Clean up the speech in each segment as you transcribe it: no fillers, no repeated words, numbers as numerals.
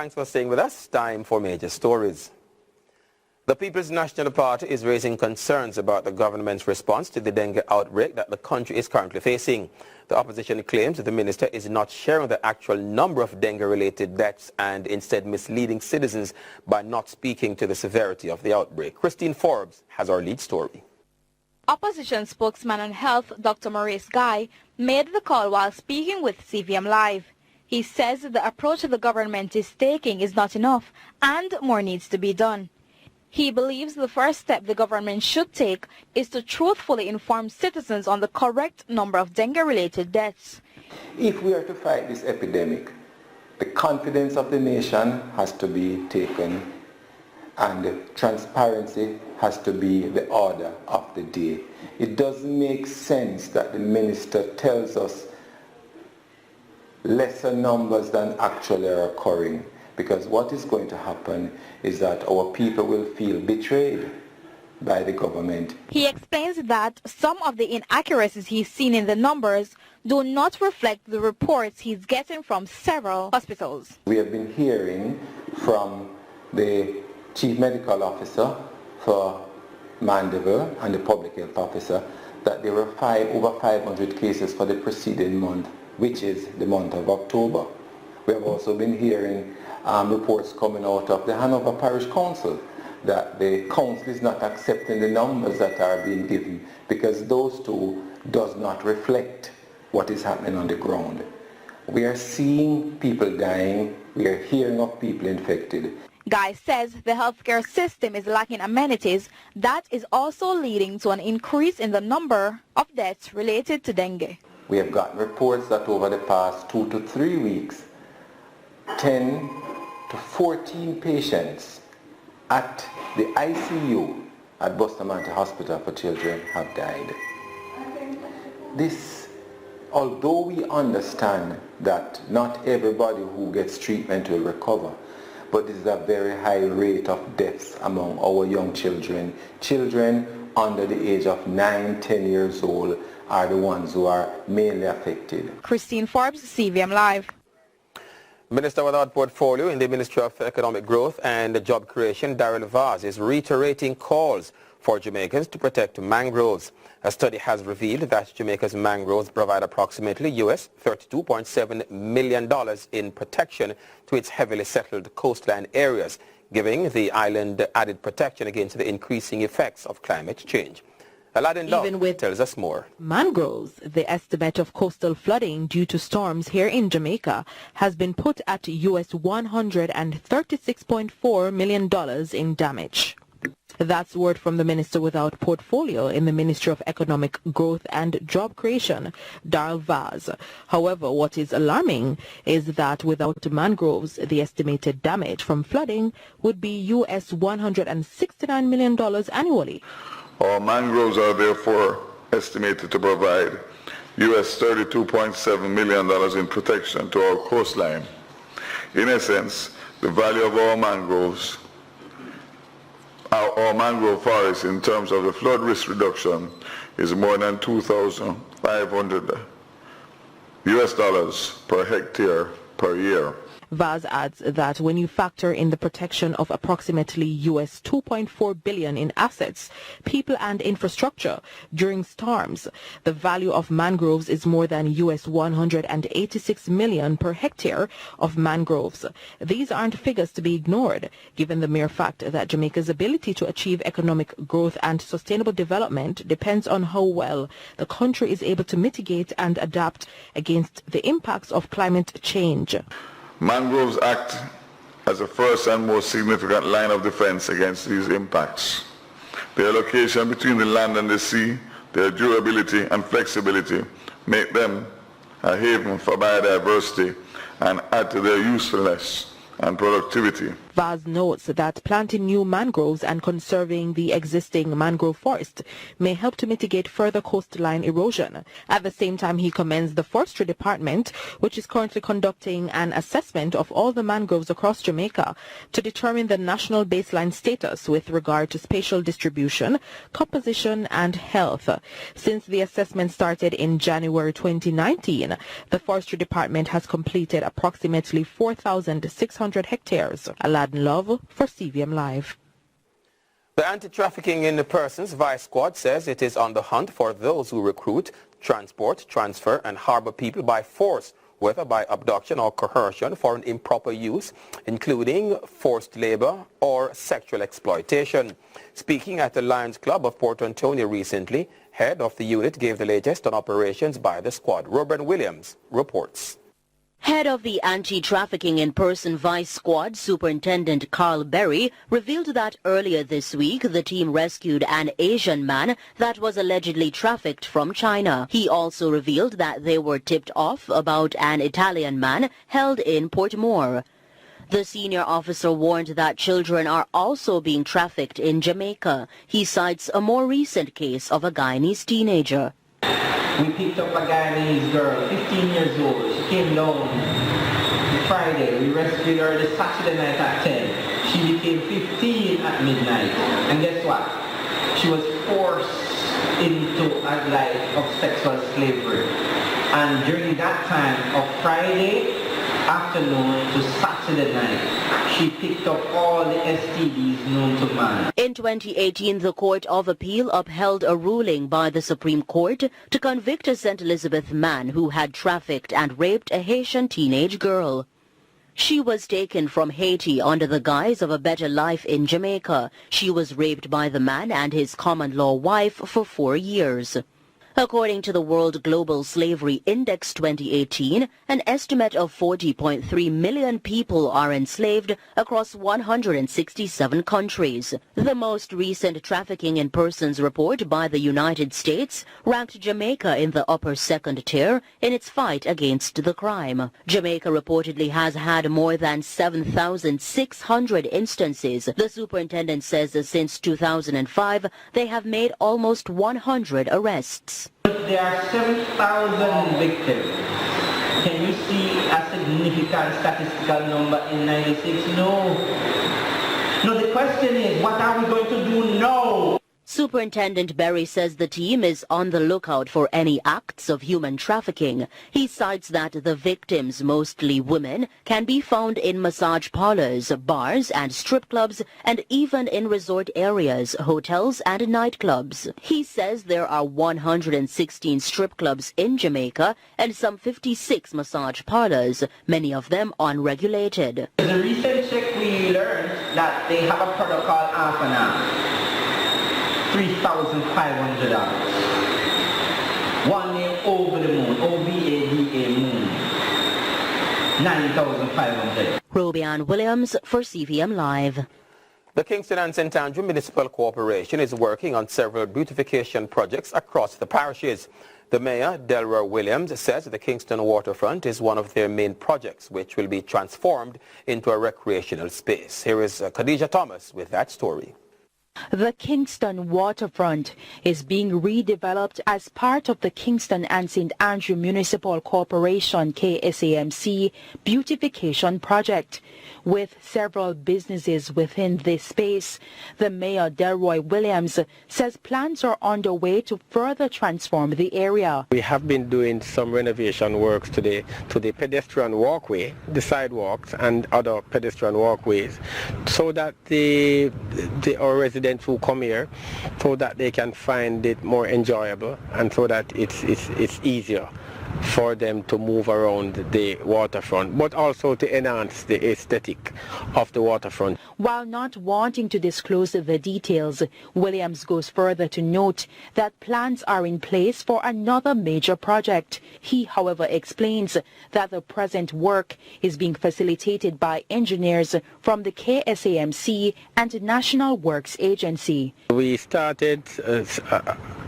Thanks for staying with us. Time for major stories. The People's National Party is raising concerns about the government's response to the dengue outbreak that the country is currently facing. The opposition claims that the minister is not sharing the actual number of dengue-related deaths and instead misleading citizens by not speaking to the severity of the outbreak. Christine Forbes has our lead story. Opposition spokesman on health, Dr. Maurice Guy, made the call while speaking with CVM Live. He says the approach the government is taking is not enough and more needs to be done. He believes the first step the government should take is to truthfully inform citizens on the correct number of dengue-related deaths. If we are to fight this epidemic, the confidence of the nation has to be taken and transparency has to be the order of the day. It doesn't make sense that the minister tells us lesser numbers than actually are occurring, because what is going to happen is that our people will feel betrayed by the government. He explains that some of the inaccuracies he's seen in the numbers do not reflect the reports he's getting from several hospitals. We have been hearing from the Chief Medical Officer for Mandeville and the Public Health Officer that there were over 500 cases for the preceding month, which is the month of October. We have also been hearing reports coming out of the Hanover Parish Council that the council is not accepting the numbers that are being given because those two does not reflect what is happening on the ground. We are seeing people dying, we are hearing of people infected. Guy says the healthcare system is lacking amenities. That is also leading to an increase in the number of deaths related to dengue. We have gotten reports that over the past 2 to 3 weeks, 10 to 14 patients at the ICU at Bustamante Hospital for Children have died. This, although we understand that not everybody who gets treatment will recover, but this is a very high rate of deaths among our young children. Children under the age of 9-10 years old are the ones who are mainly affected. Christine Forbes, CVM Live. Minister without portfolio in the Ministry of Economic Growth and Job Creation, Darrell Vaz, is reiterating calls for Jamaicans to protect mangroves. A study has revealed that Jamaica's mangroves provide approximately US $32.7 million in protection to its heavily settled coastline areas, giving the island added protection against the increasing effects of climate change. Aladdin Love tells us more. Mangroves, the estimate of coastal flooding due to storms here in Jamaica has been put at US $136.4 million in damage. That's word from the minister without portfolio in the Ministry of Economic Growth and Job Creation, Darrell Vaz. However, what is alarming is that without mangroves, the estimated damage from flooding would be US $169 million annually. Our mangroves are therefore estimated to provide US $32.7 million in protection to our coastline. In essence, the value of our mangroves, our mangrove forests in terms of the flood risk reduction is more than $2,500 per hectare per year. Vaz adds that when you factor in the protection of approximately US $2.4 billion in assets, people and infrastructure during storms, the value of mangroves is more than US $186 million per hectare of mangroves. These aren't figures to be ignored, given the mere fact that Jamaica's ability to achieve economic growth and sustainable development depends on how well the country is able to mitigate and adapt against the impacts of climate change. Mangroves act as a first and most significant line of defense against these impacts. Their location between the land and the sea, their durability and flexibility make them a haven for biodiversity and add to their usefulness and productivity. Vaz notes that planting new mangroves and conserving the existing mangrove forest may help to mitigate further coastline erosion. At the same time, he commends the Forestry Department, which is currently conducting an assessment of all the mangroves across Jamaica to determine the national baseline status with regard to spatial distribution, composition, and health. Since the assessment started in January 2019, the Forestry Department has completed approximately 4,600 200 hectares. Aladdin Love for CVM Live. The Anti-Trafficking in Persons Vice Squad says it is on the hunt for those who recruit, transport, transfer and harbor people by force, whether by abduction or coercion for an improper use, including forced labor or sexual exploitation. Speaking at the Lions Club of Port Antonio recently, head of the unit gave the latest on operations by the squad. Robin Williams reports. Head of the Anti-Trafficking in Person Vice Squad, Superintendent Carl Berry, revealed that earlier this week the team rescued an Asian man that was allegedly trafficked from China. He also revealed that they were tipped off about an Italian man held in Port Moore. The senior officer warned that children are also being trafficked in Jamaica. He cites a more recent case of a Guyanese teenager. We picked up a Guyanese girl, 15 years old. She came down Friday. We rescued her the Saturday night at 10. She became 15 at midnight. And guess what? She was forced into a life of sexual slavery. And during that time of Friday afternoon to Saturday night, she picked up all the STDs known to man. In 2018, the Court of Appeal upheld a ruling by the Supreme Court to convict a St. Elizabeth man who had trafficked and raped a Haitian teenage girl. She was taken from Haiti under the guise of a better life in Jamaica. She was raped by the man and his common-law wife for 4 years. According to the World Global Slavery Index 2018, an estimate of 40.3 million people are enslaved across 167 countries. The most recent Trafficking in Persons report by the United States ranked Jamaica in the upper second tier in its fight against the crime. Jamaica reportedly has had more than 7,600 instances. The superintendent says that since 2005, they have made almost 100 arrests. There are 7,000 victims. Can you see a significant statistical number in 96? No. No, the question is, what are we going to do now? Superintendent Berry says the team is on the lookout for any acts of human trafficking. He cites that the victims, mostly women, can be found in massage parlors, bars and strip clubs, and even in resort areas, hotels and nightclubs. He says there are 116 strip clubs in Jamaica and some 56 massage parlors, many of them unregulated. In the recent check, we learned that they have a product called half an hour. $3,500. One name Over the Moon, OVADA Moon, $9,500. Robian Williams for CVM Live. The Kingston and St. Andrew Municipal Corporation is working on several beautification projects across the parishes. The Mayor, Delroy Williams, says the Kingston waterfront is one of their main projects, which will be transformed into a recreational space. Here is Khadija Thomas with that story. The Kingston waterfront is being redeveloped as part of the Kingston and St. Andrew Municipal Corporation KSAMC beautification project. With several businesses within this space, the Mayor Delroy Williams says plans are underway to further transform the area. We have been doing some renovation works today to the pedestrian walkway, the sidewalks and other pedestrian walkways, so that our residents who come here, so that they can find it more enjoyable and so that it's easier for them to move around the waterfront, but also to enhance the aesthetic of the waterfront. While not wanting to disclose the details, Williams goes further to note that plans are in place for another major project. He, however, explains that the present work is being facilitated by engineers from the KSAMC and National Works Agency. We started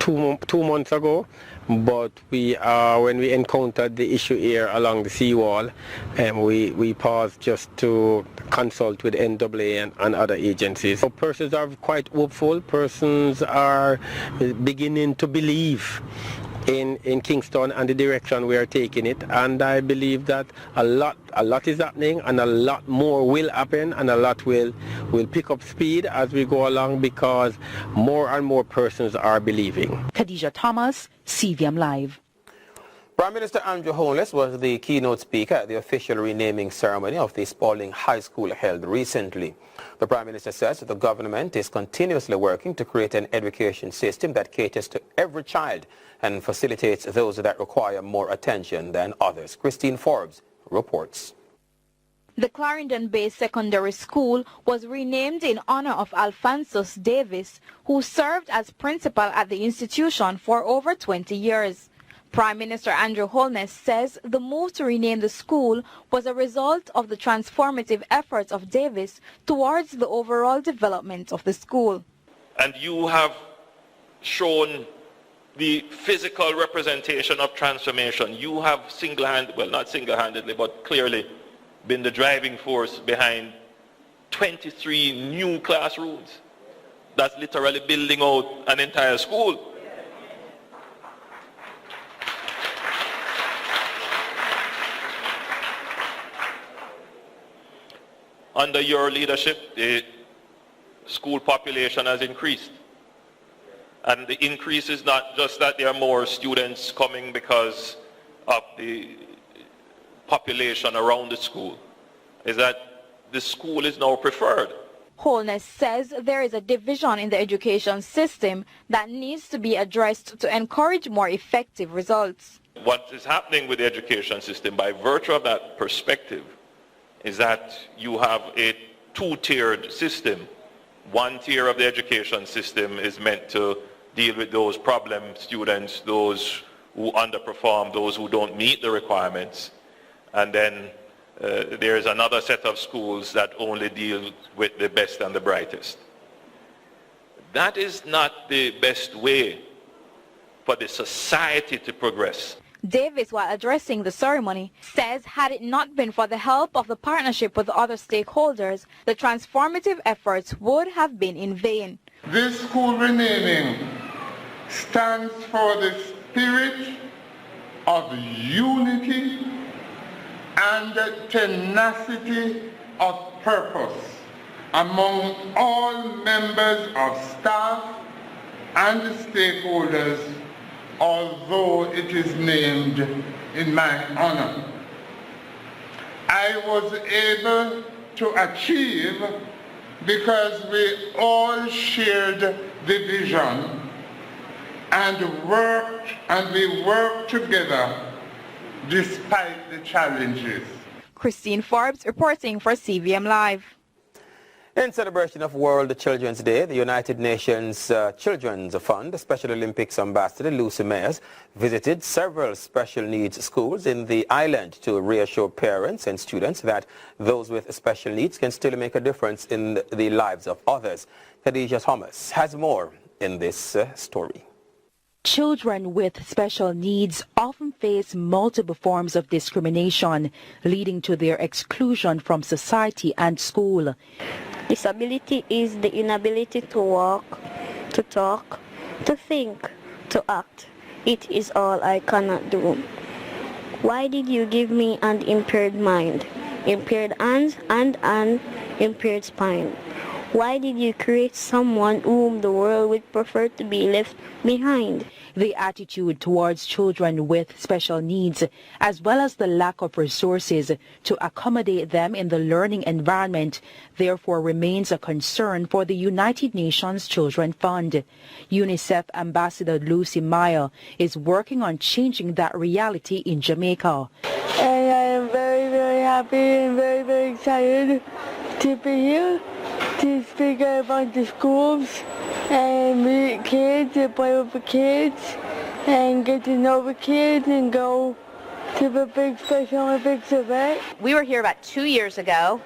2 months ago, but when we encountered the issue here along the seawall, we paused just to consult with NAA and other agencies. So persons are quite hopeful. Persons are beginning to believe in Kingston and the direction we are taking it, and I believe that a lot is happening and a lot more will happen, and a lot will pick up speed as we go along, because more and more persons are believing. Khadija Thomas, CVM Live. Prime Minister Andrew Holness was the keynote speaker at the official renaming ceremony of the Spalding High School held recently. The Prime Minister says that the government is continuously working to create an education system that caters to every child and facilitates those that require more attention than others. Christine Forbes reports. The Clarendon-based secondary school was renamed in honor of Alphonsus Davis, who served as principal at the institution for over 20 years. Prime Minister Andrew Holness says the move to rename the school was a result of the transformative efforts of Davis towards the overall development of the school. And you have shown the physical representation of transformation. You have not single-handedly, but clearly been the driving force behind 23 new classrooms. That's literally building out an entire school. Under your leadership, the school population has increased. And the increase is not just that there are more students coming because of the population around the school, is that the school is now preferred. Holness says there is a division in the education system that needs to be addressed to encourage more effective results. What is happening with the education system by virtue of that perspective is that you have a two-tiered system. One tier of the education system is meant to deal with those problem students, those who underperform, those who don't meet the requirements. And then there's another set of schools that only deal with the best and the brightest. That is not the best way for the society to progress. Davis, while addressing the ceremony, says had it not been for the help of the partnership with other stakeholders, the transformative efforts would have been in vain. This school renaming stands for the spirit of unity and tenacity of purpose among all members of staff and stakeholders, although it is named in my honor. I was able to achieve because we all shared the vision and we worked together despite the challenges. Christine Forbes reporting for CVM Live. In celebration of World Children's Day, the United Nations Children's Fund Special Olympics Ambassador Lucy Mayers visited several special needs schools in the island to reassure parents and students that those with special needs can still make a difference in the lives of others. Khadija Thomas has more in this story. Children with special needs often face multiple forms of discrimination, leading to their exclusion from society and school. Disability is the inability to walk, to talk, to think, to act. It is all I cannot do. Why did you give me an impaired mind, impaired hands, and an impaired spine? Why did you create someone whom the world would prefer to be left behind? The attitude towards children with special needs, as well as the lack of resources to accommodate them in the learning environment, therefore remains a concern for the United Nations Children Fund. UNICEF Ambassador Lucy Mayers is working on changing that reality in Jamaica. And I am very, very happy and very, very excited to be here to speak at a bunch of schools and meet kids and play with the kids and get to know the kids and go to the big Special Olympics event. We were here about 2 years ago,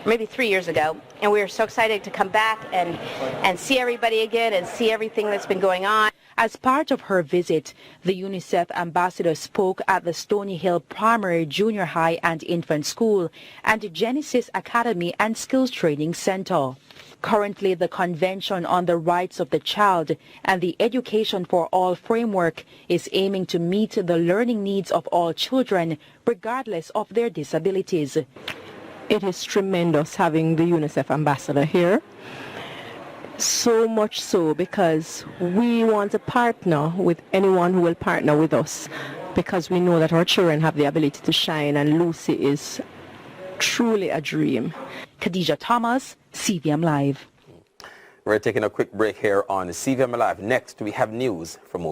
maybe 3 years ago, and we were so excited to come back and see everybody again and see everything that's been going on. As part of her visit, the UNICEF ambassador spoke at the Stony Hill Primary, Junior High and Infant School and Genesis Academy and Skills Training Center. Currently, the Convention on the Rights of the Child and the Education for All framework is aiming to meet the learning needs of all children, regardless of their disabilities. It is tremendous having the UNICEF ambassador here. So much so because we want to partner with anyone who will partner with us, because we know that our children have the ability to shine, and Lucy is truly a dream. Khadija Thomas, CVM Live. We're taking a quick break here on CVM Live. Next, we have news from